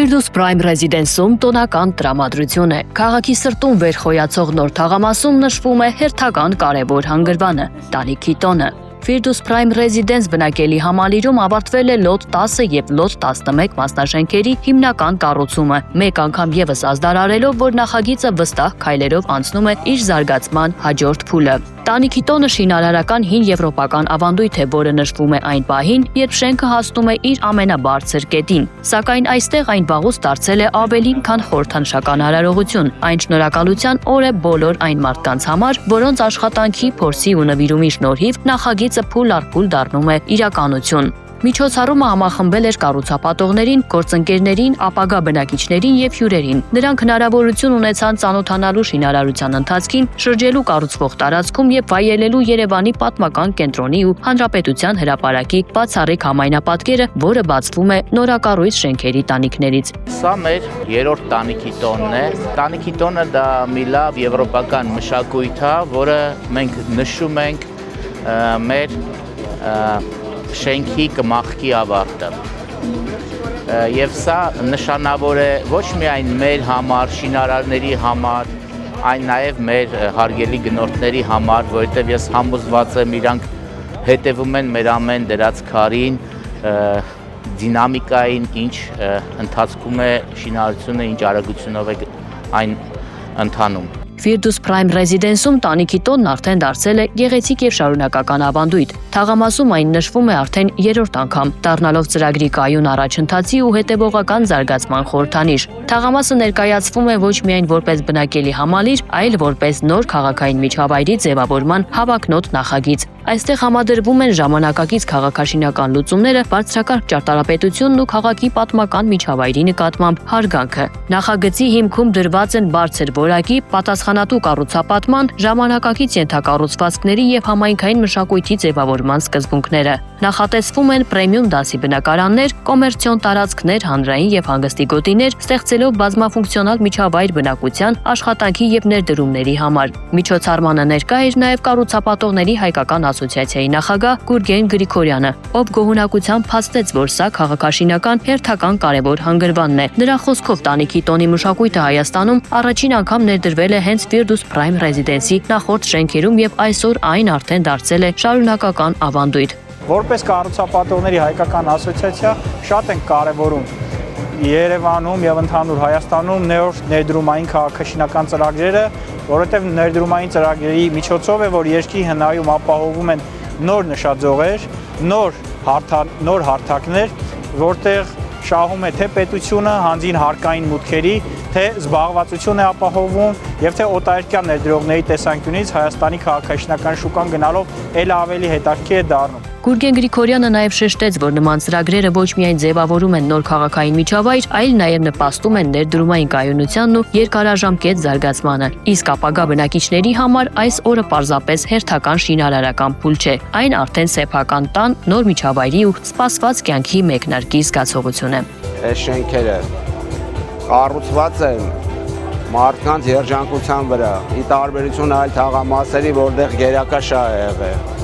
Firdus Prime Residence-ում տոնական տրամադրություն է։ Քաղաքի սրտում վերխոյացող նոր թաղամասում նշվում է հերթական կարևոր հանգրվանը՝ տանիքի տոնը։ Firdus Prime Residence բնակելի համալիրում ավարտվել է լոտ 10 եւ լոտ 11 մասնաշենքերի հիմնական կառուցումը, մեկ անգամ եւս ազդարարելով, որ նախագիծը վստահ քայլերով անցնում է իր զարգացման հաջորդ փուլը։ Տանիքի տոնը շինարարական հին եվրոպական ավանդույթ է, որը նշվում է այն պահին, երբ շենքը հասնում է իր ամենաբարձր կետին, սակայն այստեղ այն վաղուց դարձել է ավելին, քան խորհրդանշական արարողություն։ Այն շնորհակալության օր է բոլոր այն մարդկանց համար, որոնց աշխատանքի, փորձի ու նվիրումի շնորհիվ նախագիծը փուլ առ փուլ դառնում է իրականություն։ Միջոցառումը համախմբել էր կառուցապատողներին, գործընկերներին, ապագա բնակիչներին եւ հյուրերին։ Նրանք հնարավորություն ունեցան ծանոթանալու շինարարության ընթացքին, շրջելու կառուցվող տարածքում եւ վայելելու Երևանի պատմական կենտրոնի ու Հանրապետության հրապարակի բացառիկ համայնապատկերը, որը բացվում է նորակառույց շենքերի տանիքներից։ Սա մեր երրորդ տանիքի տոնն է։ Տանիքի տոնը դա մի լավ եվրոպական մշակույթ է, որը մենք նշում ենք մեր շենքի կմախքի ավարտը։ Եվ սա նշանավոր է ոչ միայն մեր համար, շինարարների համար, այն նաև մեր հարգելի գնորդների համար, որովհետև ես համոզված եմ, իրանք հետևում են մեր ամեն դրած քարին, դինամիկային, ինչ ընթացքում է շինարարությունը, ինչ արագությունով է այն ընթանում։ Firdus Prime Residence-ում տանիքի տոնն արդեն դարձել է գեղեցիկ եւ շարունակական ավանդույթ։ Թաղամասում այն նշվում է արդեն երրորդ անգամ, դառնալով ծրագրի կայուն առաջընթացի ու հետևողական զարգացման խորհրդանիշ։ Թաղամասը ներկայացվում է ոչ միայն որպես բնակելի համալիր, այլ որպես նոր քաղաքային միջավայրի ձևավորման հավակնոտ նախագիծ։ Այստեղ համադրվում են ժամանակակից քաղաքաշինական լուծումները, բարձրակարգ ճարտարապետությունն ու քաղաքի պատմական միջավայրի նկատմամբ հարգանքը։ Նախագծի հիմքում դրված են բարձր որակի, պատասխանատու կառուցապատման, ժամանակակից ենթակառուցվածքների եւ համայնքային մշակույթի ձևավորման սկզբունքները։ Նախատեսվում են պրեմիում դասի բնակարաններ, կոմերցիոն տարածքներ, հանրային եւ հանգստի գոտիներ, ստեղծելով բազմաֆունկցիոնալ միջավայր բնակության, աշխատանքի եւ ներդրումների համար։ Միջոցառմանը ներկա էր նաեւ կառուցապատողների հայկական ասոցիացիայի նախագահ Գուրգեն Գրիգորյանը, ով գոհունակությամբ փաստեց, որ սա քաղաքաշինական հերթական կարևոր հանգրվանն է։ Նրա խոսքով տանիքի տոնի մշակույթը Հայաստանում առաջին անգամ ներդրվել է հենց Firdus Prime Residence-ի նախորդ շենքերում եւ այսօր այն արդեն դարձել է շարունակական ավանդույթ։ Որպես կառուցապատողների հայկական ասոցիացիա շատ ենք կարևորում Երևանում եւ ընդհանուր Հայաստանում նոր ներդրումային քաղաքաշինական ծրագրերը, որովհետեւ ներդրումային ծրագրերի միջոցով է, որ երկրի հնայում ապահովում են նոր նշաձողեր, նոր հարթակներ, որտեղ շահում է թե պետությունը հանձին հարկային մուտքերի, թե զբաղվածություն է ապահովում եւ թե օտարերկրյա ներդրողների տեսանկյունից Հայաստանի քաղաքաշինական շուկան գնալով ել ավելի հետաքրքիր է դառնում։ Գուրգեն Գրիգորյանը նաև շեշտեց, որ նման ծրագրերը ոչ միայն ձևավորում են նոր քաղաքային միջավայր, այլ նաև նպաստում են ներդրումային կայունությանն ու երկարաժամկետ զարգացմանը։ Իսկ ապագա բնակիչների համար այս օրը պարզապես հերթական շինարարական փուլ չէ, այն արդեն սեփական տան, նոր միջավայրի ու սպասված կյանքի մեկնարկի զգացողություն է։ Այս շենքերը կառուցված են մարդկանց երջանկության վրա, ի տարբերություն այլ թաղամասերի, որտեղ գերակա շահ է եղել։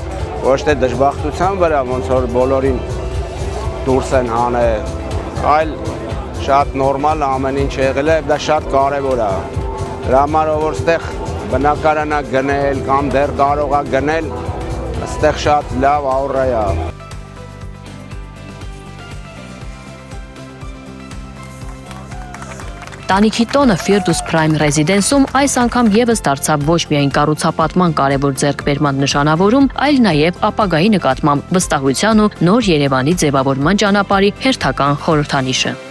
Ոչ թե դժբախտության վրա, ոնց որ բոլորին դուրս են հանել, այլ շատ նորմալ ամեն ինչ եղել է, դա շատ կարևոր է։ Դրա համար որ ստեղ բնակարանա գնել կամ դեռ կարող է գնել, ստեղ շատ լավ աուրա է։ Տանիքի տոնը Firdus Prime Residence-ում այս անգամ եւս դարձավ ոչ միայն կառուցապատման կարևոր ձեռքբերման նշանավորում, այլ նաեւ ապագայի նկատմամբ վստահության ու նոր Երևանի ձևավորման ճանապարհի հերթական խորհրդանիշը։